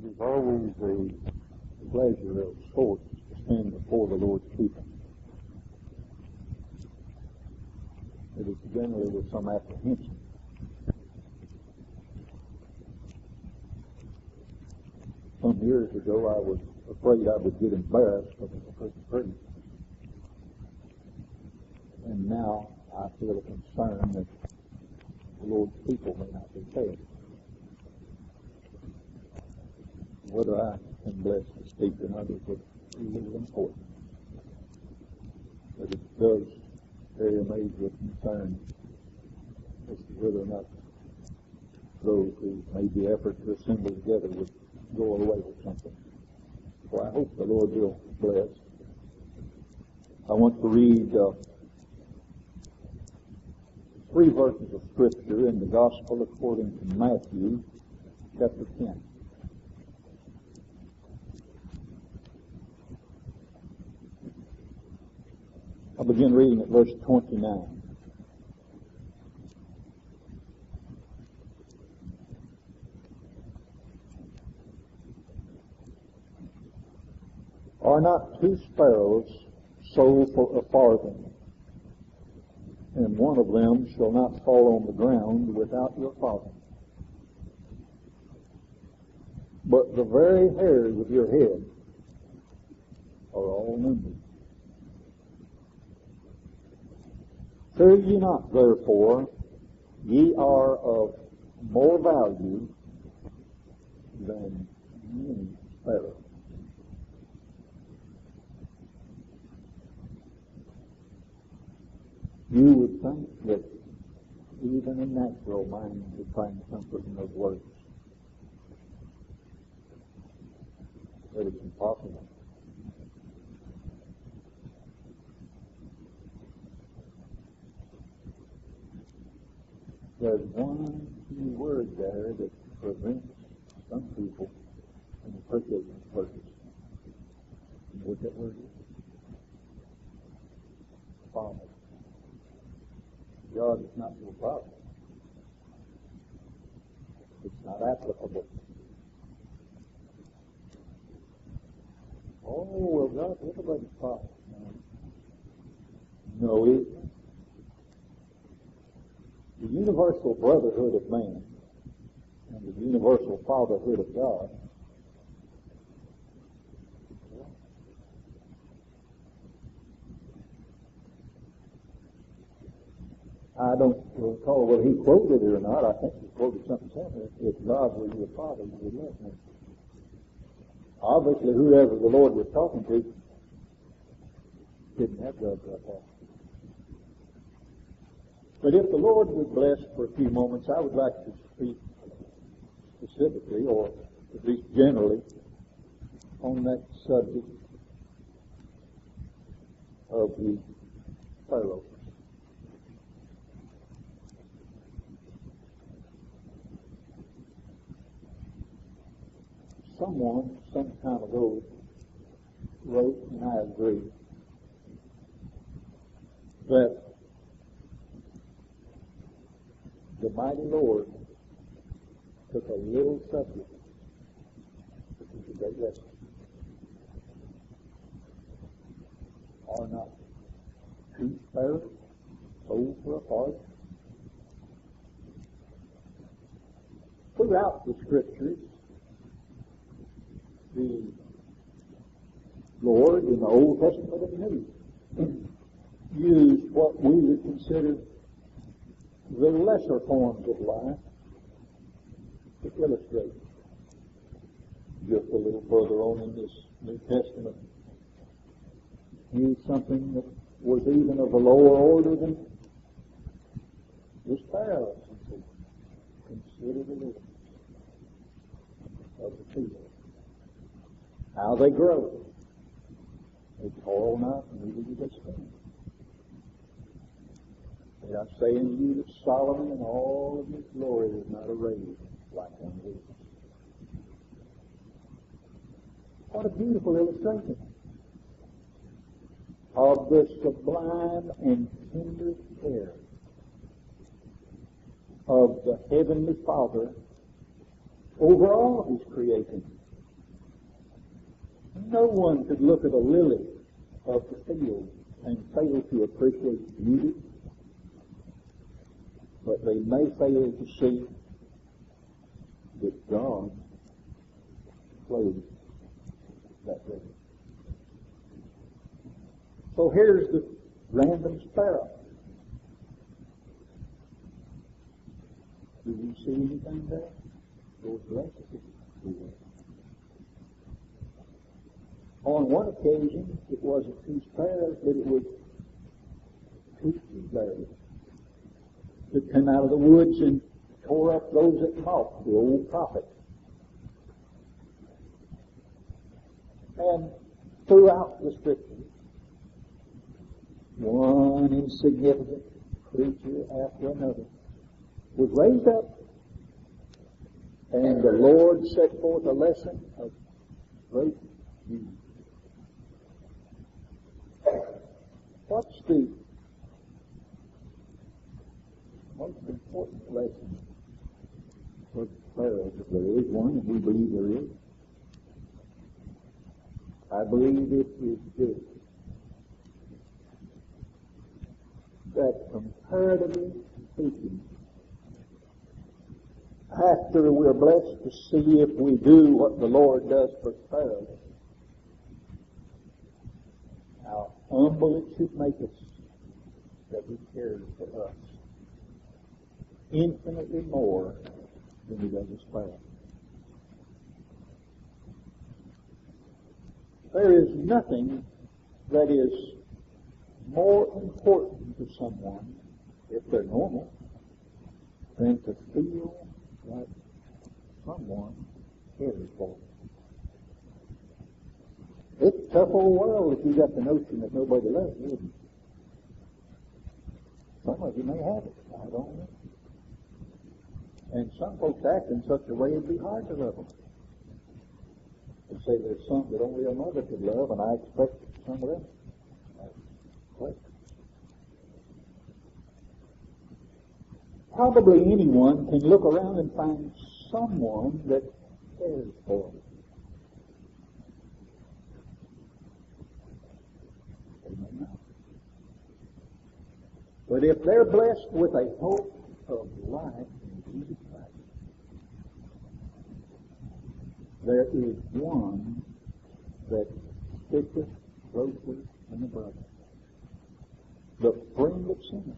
It is always a pleasure of sorts to stand before the Lord's people. It is generally with some apprehension. Some years ago I was afraid I would get embarrassed because I couldn't preach. And now I feel a concern that the Lord's people may not be fed. Whether I am blessed to speak to others is really important. But it does carry a major concern as to whether or not those who made the effort to assemble together would go away with something. So I hope the Lord will bless. I want to read 3 verses of Scripture in the Gospel according to Matthew, chapter 10. I'll begin reading at verse 29. Are not 2 sparrows sold for a farthing, and one of them shall not fall on the ground without your Father? But the very hairs of your head are all numbered. Fear ye not, therefore, ye are of more value than many sparrows. You would think that even a natural mind could find comfort in those words. But it's impossible. There's one key word there that prevents some people from appreciating this purpose. You know what that word is? Father. God is not your Father. It's not applicable. Oh, well, God, everybody's Father. No, it isn't. The universal brotherhood of man and the universal fatherhood of God I don't recall whether he quoted it or not. I think he quoted something similar. If God were your Father, you would love him. Obviously, whoever the Lord was talking to didn't have God like that. But if the Lord would bless for a few moments, I would like to speak specifically, or at least generally, on that subject of the sparrows. Someone, some time ago, wrote, and I agree, that the mighty Lord took a little subject to teach a great lesson. Are not 2 sparrows sold for a farthing? Throughout the Scriptures, the Lord in the Old Testament and New used what we would consider the lesser forms of life to illustrate. Just a little further on in this New Testament, used something that was even of a lower order than the sparrows. Consider the living of the field. How they grow. They toil not, neither do they spin. And I say unto you that Solomon in all of his glory was not arrayed like one of these. What a beautiful illustration of the sublime and tender care of the Heavenly Father over all His creation. No one could look at a lily of the field and fail to appreciate beauty, but they may fail to see that God clothes that lily. So here's the random sparrow. Do you see anything there? Those blessings. On one occasion, it wasn't two sparrows, but it was two sparrows that came out of the woods and tore up those that mocked the old prophet. And throughout the Scriptures, one insignificant creature after another was raised up, and the Lord set forth a lesson of great beauty. What's the most important lesson for the sparrows? If there is one, and we believe there is, I believe it is this: that comparatively speaking, after we're blessed to see if we do what the Lord does for sparrows, how humble it should make us that He cares for us infinitely more than He does a sparrow. There is nothing that is more important to someone, if they're normal, than to feel like someone cares for them. It's a tough old world if you got the notion that nobody loves you, isn't it? Some of you may have it, I don't know. And some folks act in such a way it'd be hard to love them. They say there's some that only a mother could love, and I expect some of them. What? Probably anyone can look around and find someone that cares for them. But if they're blessed with a hope of life in Jesus Christ, there is one that sticketh closer than a brother, the friend of sinners.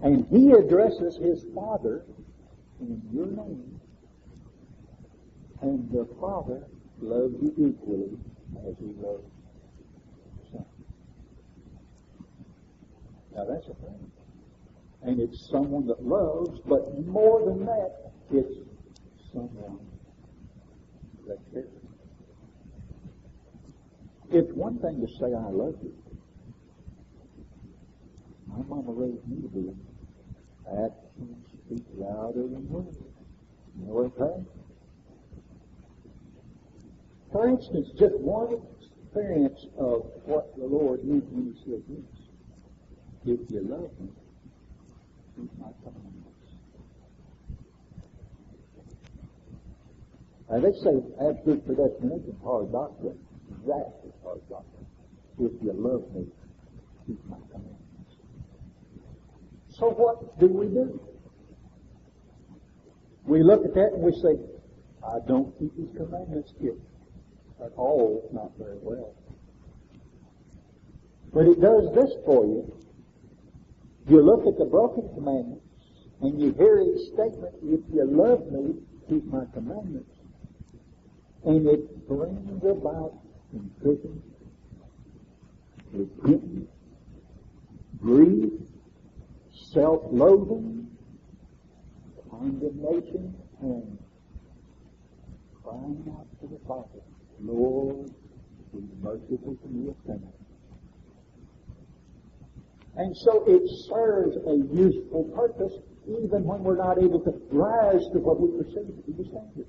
And He addresses His Father in your name, and the Father loves you equally as He loves the Son. Now that's a friend. And it's someone that loves, but more than that, it's someone that cares. It's one thing to say, I love you. My mama raised me to be. Actions speak louder than words. You know what I'm saying? For instance, just one experience of what the Lord means when He says this: if you love me, keep my commandments. Now they say absolute predestination is hard doctrine. That is hard doctrine. If you love me, keep my commandments. So what do? We look at that and we say, I don't keep His commandments yet. At all, not very well. But it does this for you. You look at the broken commandments and you hear His statement, if you love me, keep my commandments. And it brings about contrition, repentance, grief, self-loathing, condemnation, and crying out to the Father, Lord, be merciful to me, a sinner. And so it serves a useful purpose even when we're not able to rise to what we perceive to be the standard.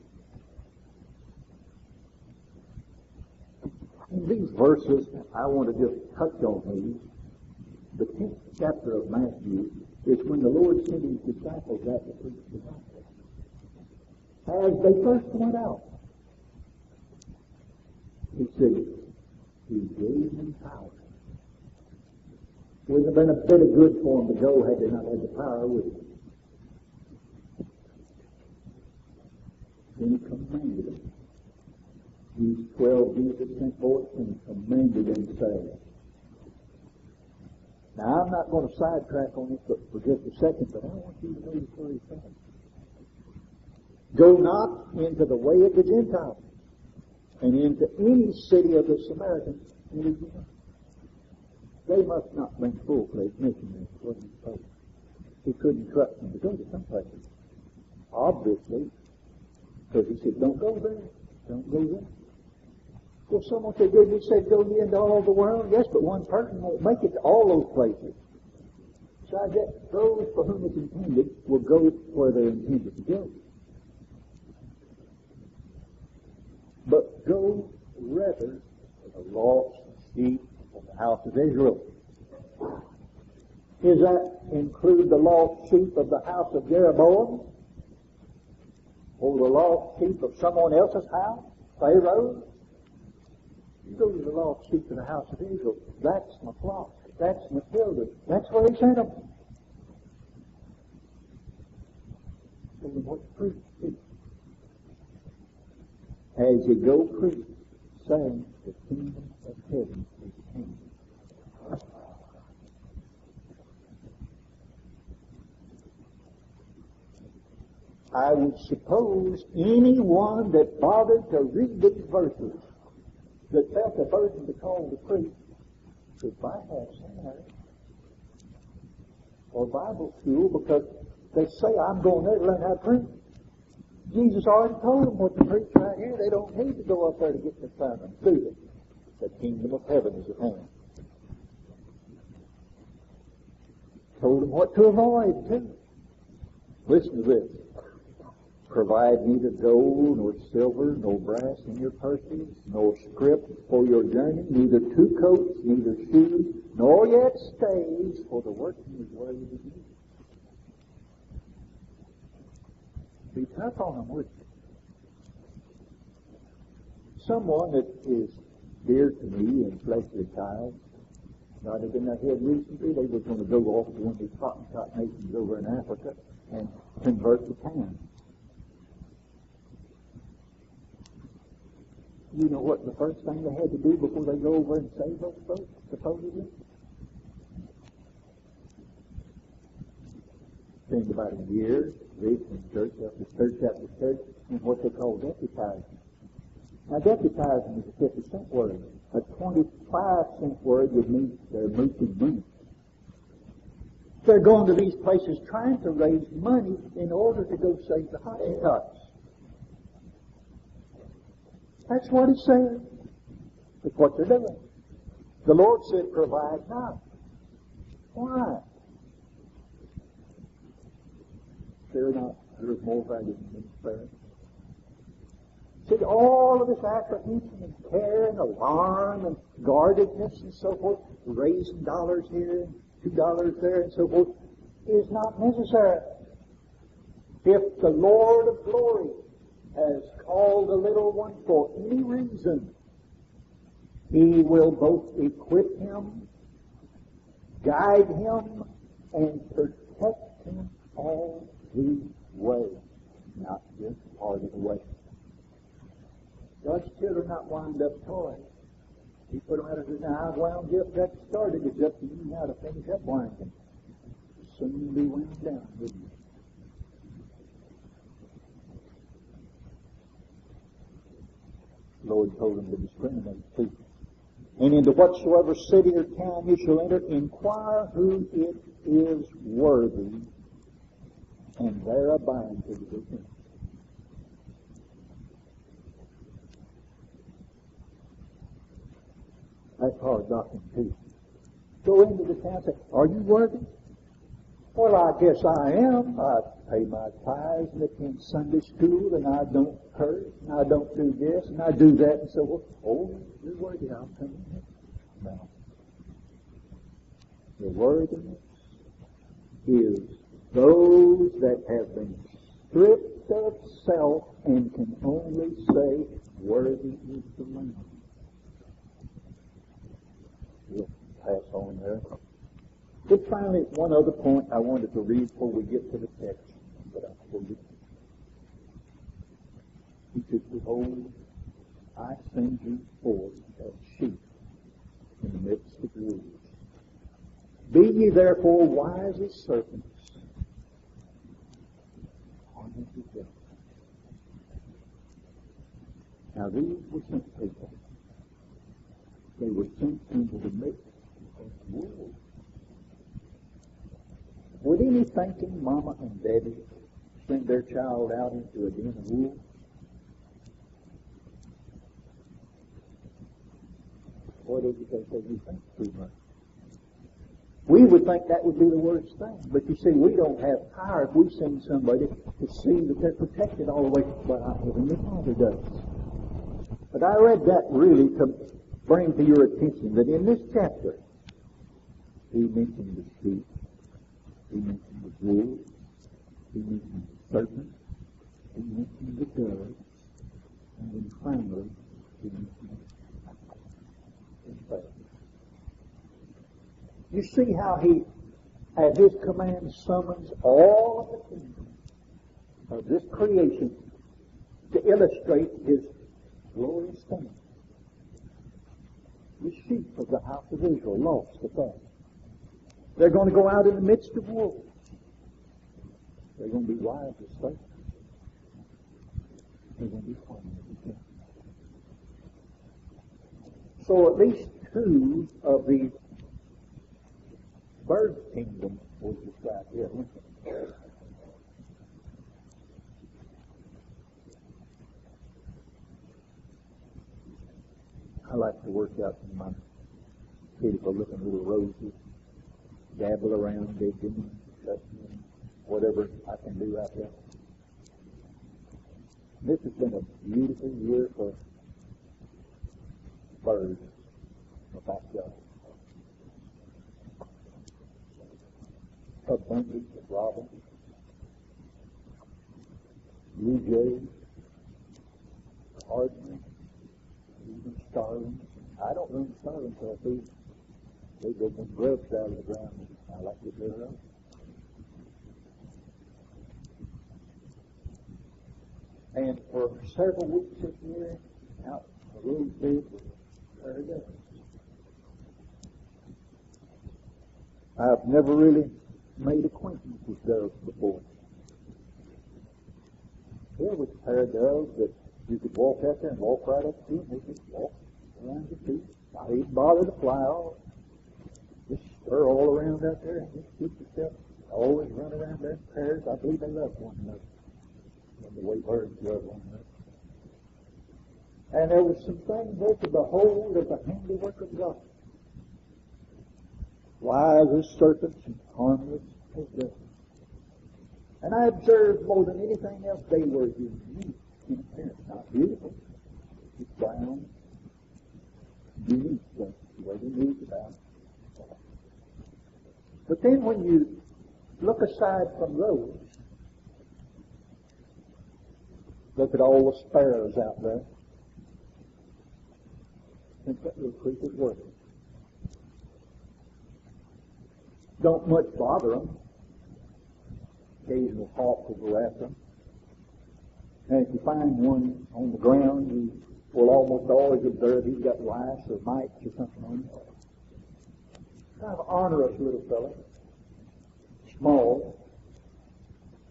In these verses, I want to just touch on these. The 10th chapter of Matthew is when the Lord sent His disciples out to preach the gospel. As they first went out, He said, He gave them power. Wouldn't have been a bit of good for them to go had they not had the power with them. Then He commanded them. These 12 Jesus sent forth and commanded them, saying. Now, I'm not going to sidetrack on this for just a second, but I want you to notice where He said. Go not into the way of the Gentiles, and into any city of the Samaritans. They must not bring full-fledged missionaries. What He told. He couldn't trust them to go to some places. Obviously, because He said, don't go there. Don't go there. Well, someone said, did He say go ye into all the world? Yes, but one person won't make it to all those places. Besides that, those for whom it's intended will go where they're intended to go. But go rather to the lost sheep of the house of Israel. Does that include the lost sheep of the house of Jeroboam? Or the lost sheep of someone else's house? Pharaoh? You go to the lost sheep of the house of Israel. That's my flock. That's Matilda. That's where He sent them. So what preach? As you go preach, saying the kingdom of heaven is coming. I would suppose anyone that bothered to read these verses, that felt a burden to call to preach, could bypass seminary or Bible school, because they say, I'm going there to learn how to preach. Jesus already told them what to preach right here. They don't need to go up there to get their sermon, do they? The kingdom of heaven is at hand. Told them what to avoid, too. Listen to this. Provide neither gold, nor silver, nor brass in your purses, nor scrip for your journey, neither two coats, neither shoes, nor yet stays, for the working is worthy of you. Be tough on them, would you? Someone that is dear to me in fleshly ties, God had in their head recently, they were going to go off to one of these Hottentot nations over in Africa and convert the town. You know what the first thing they had to do before they go over and save those folks, supposedly? Spend about a year reading church after church after church in what they call deputizing. Now, deputizing is a 50-cent word. A 25-cent word would mean they're mooching money. They're going to these places trying to raise money in order to go save the Hottentots. That's what it says. That's what they're doing. The Lord said, provide not. Why? They're not. There's more value than prayer. See, all of this apprehension and care and alarm and guardedness and so forth, raising dollars here and $2 there and so forth, is not necessary. If the Lord of glory has called a little one for any reason, He will both equip him, guide him, and protect him all the way, not just part of the way. God's children not wind up toys. He put them out and says, now I've wound you up, got started. It's up to you now to finish up winding. Soon be wound down, wouldn't you? The Lord told them to discriminate too. And into whatsoever city or town you shall enter, inquire who it is worthy, and there abide till you go in. That's hard doctrine too. Go into the town and say, are you worthy? Well, I guess I am. I pay my tithes and attend Sunday school, and I don't curse, and I don't do this, and I do that, and so forth. Oh, you're worthy. I'll come in. No. The worthiness is those that have been stripped of self and can only say, worthy is the Lamb. We'll pass on there. But finally, one other point I wanted to read before we get to the text. But I told you. He said, behold, I send you forth as sheep in the midst of wolves. Be ye therefore wise as serpents. Now these were sent people. They were sent into the midst of wolves. Would any thinking mama and daddy send their child out into a den of wolves? What did you think that you think too much? We would think that would be the worst thing. But you see, we don't have power if we send somebody to see that they're protected all the way, but our Heavenly Father does. But I read that really to bring to your attention that in this chapter, he mentioned the sheep, he mentioned the wolves, he mentioned the serpent, he mentioned the dove, and then finally, he mentioned the faith. You see how he, at his command, summons all of the kingdom of this creation to illustrate his glorious thing. The sheep of the house of Israel lost the faith. They're going to go out in the midst of wolves. They're going to be wise as serpents. They're going to be quiet as a king. So at least two of the bird kingdom was described here. I like to work out in my beautiful looking little roses, dabble around, digging, touching, whatever I can do out there. This has been a beautiful year for birds in the backyard. Abundance of robins, blue jays, hardman, even starlings. I don't run starlings because they go from grubs out of the ground. I like to get rid of. And for several weeks this year, out a little bit with prairie doves. I've never really made acquaintance with doves before. There was a pair of doves that you could walk out there and walk right up to, and they just walk around your feet, not even bother to fly off. Just stir all around out there and just keep yourself. Always run around there in pairs. I believe they love one another. And the way birds love one another. And there was some things there to behold of the handiwork of God. Wise as serpents and harmless as doves. And I observed more than anything else, they were unique in appearance. Not beautiful, just brown, unique, the way they moved about. But then when you look aside from those, look at all the sparrows out there. I think that little creature's worth it. Don't much bother them. Occasional hawk will go after them. And if you find one on the ground, you will almost always observe he's got lice or mites or something on him. Kind of honorous little fellow. Small.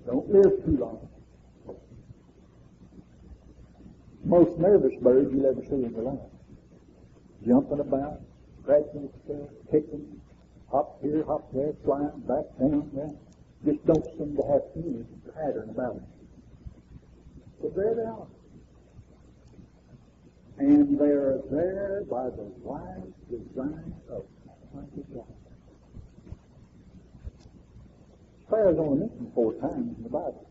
Don't live too long. Most nervous bird you'll ever see in your life. Jumping about, scratching itself, kicking, hop here, hop there, flying back down there. Just don't seem to have any pattern about it. But there they are. And they're there by the wise design of Almighty God. Sparrow's only mentioned 4 times in the Bible.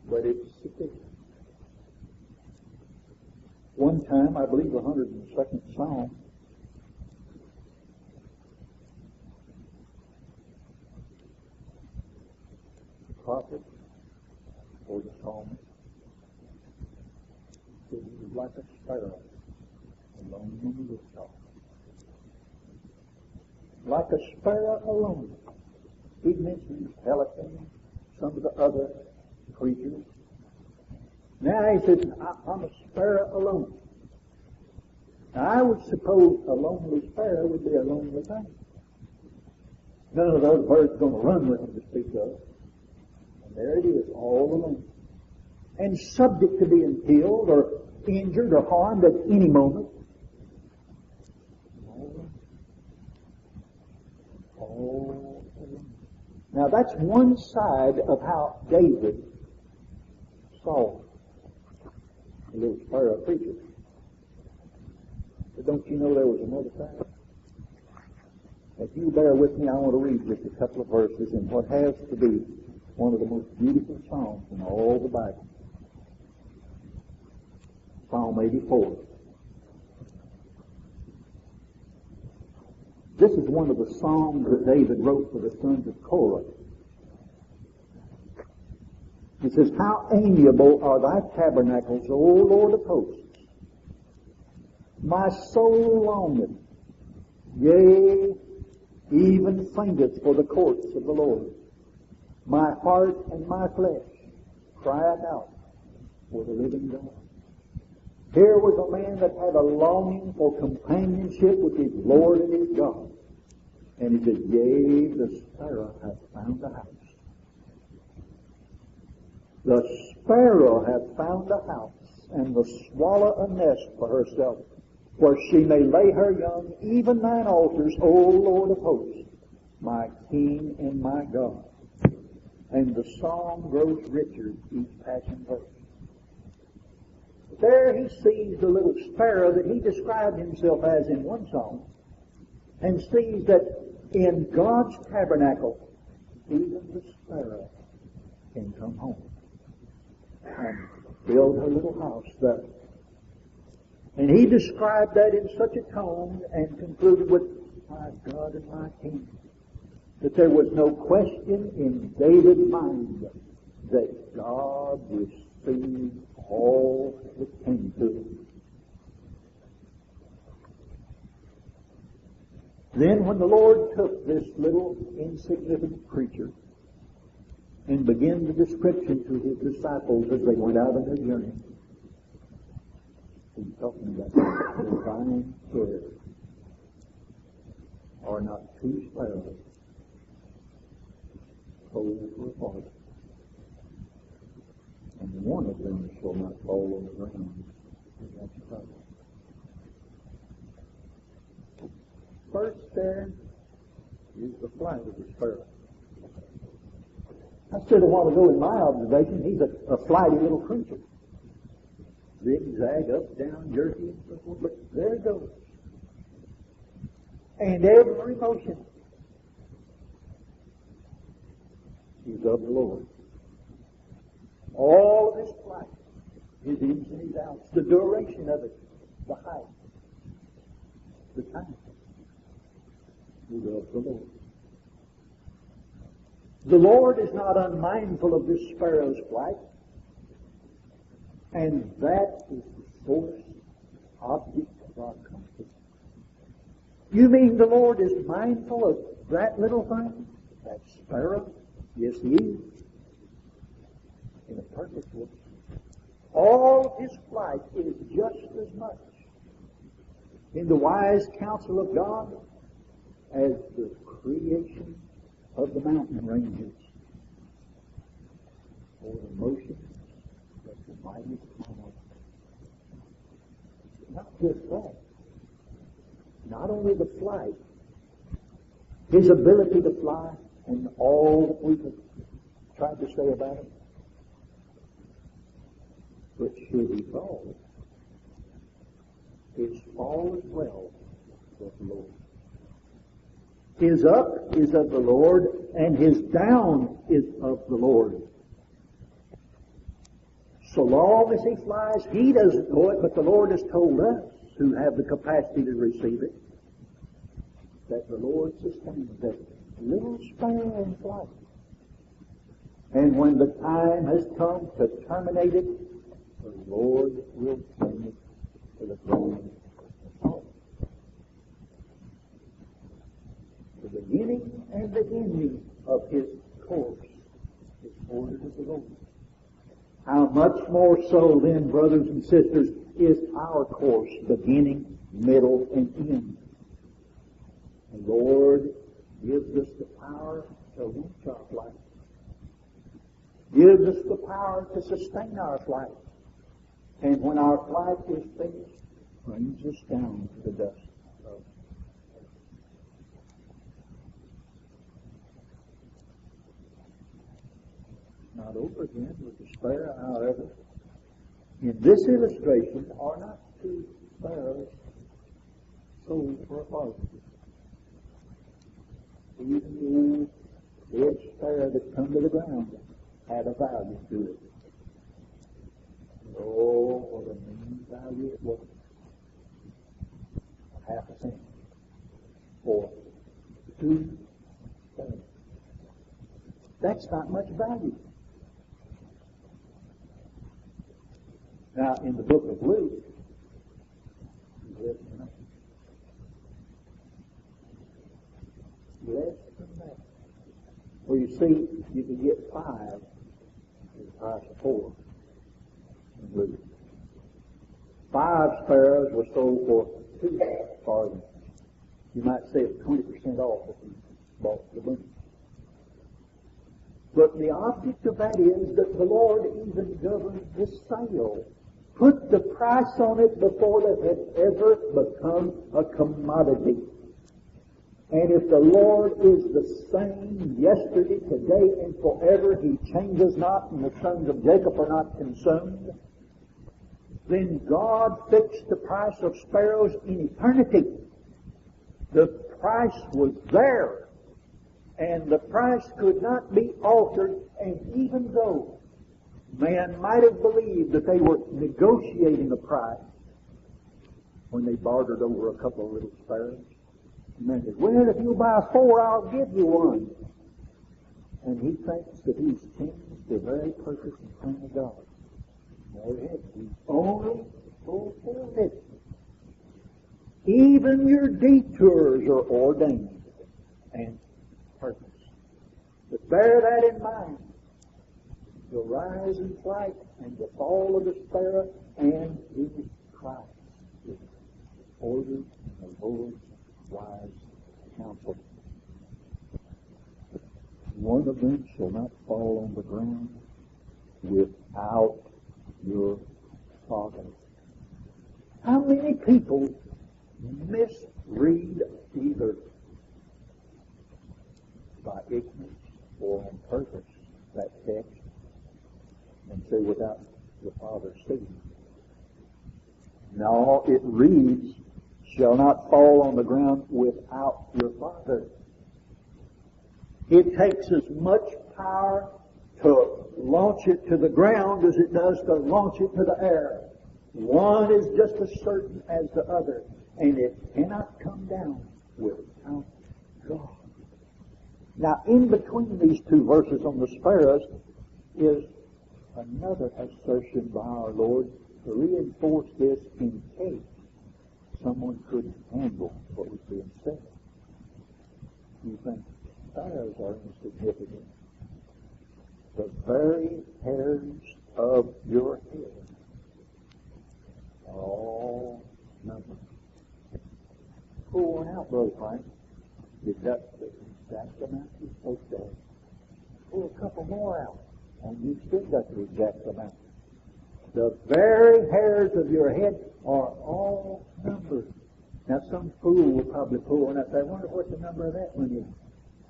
But it's sufficient. One time, I believe, 102nd Psalm, the prophet or the psalmist said he was like a sparrow alone on the rooftop. like a sparrow alone. He mentions pelicans, some of the other creatures. Now he says, I'm a sparrow alone. Now I would suppose a lonely sparrow would be a lonely thing. None of those birds are going to run with him to speak of. And there it is, all alone. And subject to being killed or injured or harmed at any moment. All alone. Now that's one side of how David saw the little sparrow creature. But don't you know there was another side? If you bear with me, I want to read just a couple of verses in what has to be one of the most beautiful psalms in all the Bible. Psalm 84. This is one of the psalms that David wrote for the sons of Korah. It says, how amiable are thy tabernacles, O Lord of hosts! My soul longeth, yea, even fainteth for the courts of the Lord. My heart and my flesh crieth out for the living God. Here was a man that had a longing for companionship with his Lord and his God. And he said, yea, the sparrow hath found a house. The sparrow hath found a house, and the swallow a nest for herself, where she may lay her young, even thine altars, O Lord of hosts, my King and my God. And the psalm grows richer each passing verse. There he sees the little sparrow that he described himself as in one song, and sees that in God's tabernacle, even the sparrow can come home and build her little house there. And he described that in such a tone and concluded with, my God and my King, that there was no question in David's mind that God received all that came to him. Then when the Lord took this little insignificant creature and began the description to his disciples as they went out on their journey, he's talking about the divine care. Are not two sparrows sold for a farthing, and one of them shall not fall on the ground. That's the problem. First there is the flight of the sparrow. I said a while ago in my observation, he's a flighty little creature. Zigzag, up, down, jerky, and so forth, but there it goes. And every motion is of the Lord. All of his flight, his ins and his outs, the duration of it, the height, the time, is of the Lord. The Lord is not unmindful of this sparrow's flight, and that is the source, object of our comfort. You mean the Lord is mindful of that little thing, that sparrow? Yes, he is. In a perfect way. All of his flight is just as much in the wise counsel of God as the creation of the mountain ranges, or the motion of the mighty cloud. Not just that. Not only the flight, his ability to fly, and all that we have tried to say about it, but should he fall, his fall as well of the Lord. His up is of the Lord, and his down is of the Lord. So long as he flies, he doesn't know it, but the Lord has told us, who have the capacity to receive it, that the Lord sustains that little sparrow in flight. And when the time has come to terminate it, the Lord will bring it to the throne of God. the ending of his course is ordered of the Lord. How much more so then, brothers and sisters, is our course, beginning, middle, and end. The Lord gives us the power to launch our flight, gives us the power to sustain our flight, and when our flight is finished, brings us down to the dust. Not over again with the sparrow, however. In this illustration are not two sparrows sold for a bargain. Even the dead sparrow that come to the ground had a value to it. Oh, what a mean value it was. Half a cent for two sparrows. That's not much value. Now, in the book of Luke, less than that. Well, you see, you can get 5 at the price of 4 in Luke. 5 sparrows were sold for 2 farthings. You might say it's 20% off if you bought the bunch. But the object of that is that the Lord even governed the sale. Put the price on it before it had ever become a commodity. And if the Lord is the same yesterday, today, and forever, He changes not, and the sons of Jacob are not consumed, then God fixed the price of sparrows in eternity. The price was there, and the price could not be altered, and even though man might have believed that they were negotiating a price when they bartered over a couple of little sparrows. The man said, well, if you buy 4, I'll give you 1. And he thinks that he's changed the very purpose and plan of God. No, he only fulfilled it. Even your detours are ordained and purpose. But bear that in mind. The rise and flight and the fall of the sparrow and his Christ is ordered in the Lord's wise counsel. One of them shall not fall on the ground without your Father. How many people misread either by ignorance or on purpose that text and say without the Father's seed? No, it reads, shall not fall on the ground without your Father. It takes as much power to launch it to the ground as it does to launch it to the air. One is just as certain as the other, and it cannot come down without God. Now, in between these 2 verses on the sparrows is another assertion by our Lord to reinforce this in case someone couldn't handle what was being said. You think sparrows are insignificant. The very hairs of your head are all numbered. Pull one out, Brother Frank. You got the exact amount you're supposed to have. Pull a couple more out, and you've still got the exact amount. The very hairs of your head are all numbered. Now, some fool will probably pull one out and say, I wonder what the number of that one is.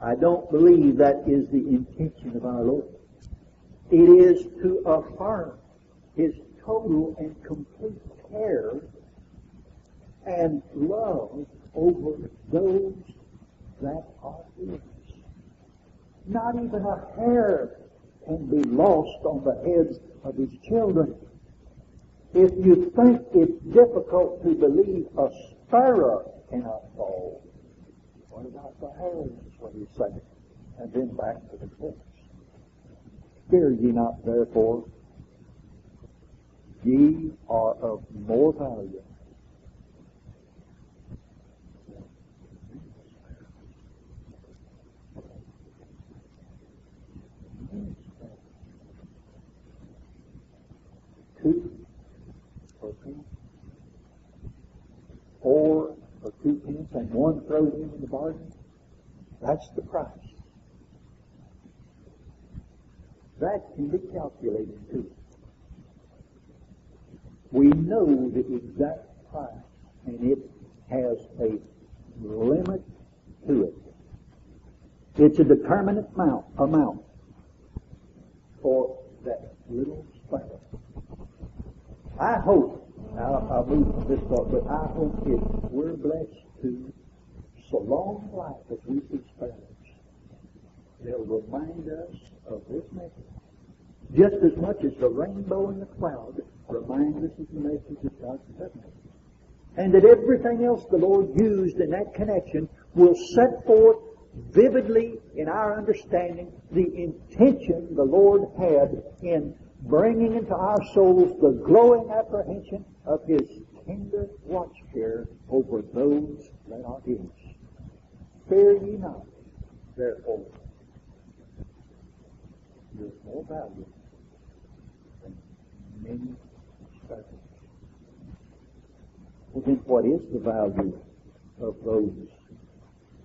I don't believe that is the intention of our Lord. It is to affirm His total and complete care and love over those that are His. Not even a hair can be lost on the heads of His children. If you think it's difficult to believe a sparrow cannot fall, what about the hairs, is what He's saying. And then back to the text. Fear ye not, therefore, ye are of more value. 2 for a penny, 4 for 2 pence, and 1 thrown in the bargain. That's the price. That can be calculated too. We know the exact price, and it has a limit to it. It's a determinate amount for that little sparrow. I hope, I'll move from this thought, but I hope if we're blessed to so long in life as we see sparrows, they'll remind us of this message. Just as much as the rainbow and the cloud remind us of the message of God's covenant. And that everything else the Lord used in that connection will set forth vividly in our understanding the intention the Lord had in bringing into our souls the glowing apprehension of His tender watch care over those that are His. Fear ye not, therefore. You're more valuable than many sparrows. Well, then what is the value of those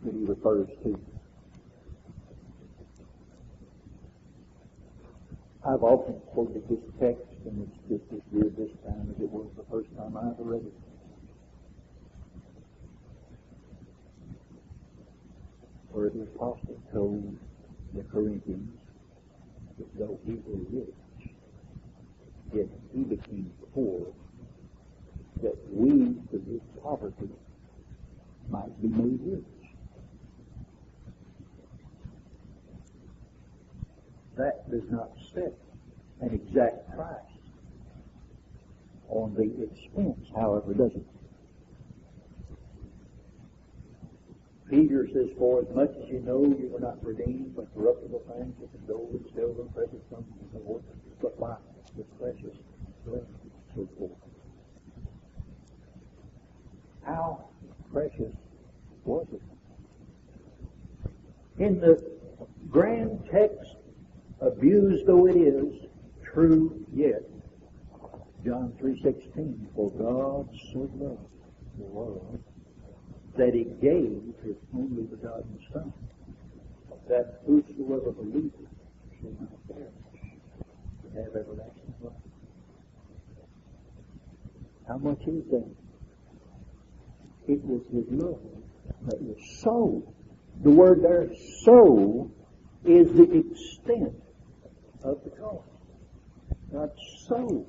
that he refers to? I've often quoted this text, and it's just as good this time as it was the first time I ever read it. Where the apostle told the Corinthians that though he was rich, yet he became poor, that we, through his poverty, might be made rich. That does not set an exact price on the expense, however, does it? Peter says, for as much as you know you were not redeemed by corruptible things, such as gold and silver and precious stones and so forth, but by the precious blood, so forth. How precious was it? In the grand text, abused though it is, true yet. John 3:16, for God so loved the world that He gave His only begotten Son, that whosoever believeth shall not perish, but have everlasting life. How much is that? It was His love that was so. The word there, so, is the extent of the cost. God so.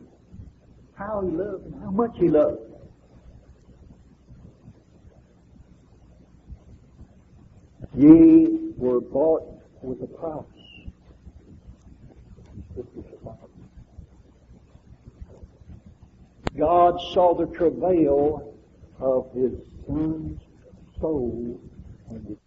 How He loved and how much He loved. Ye were bought with a price. God saw the travail of His Son's soul and His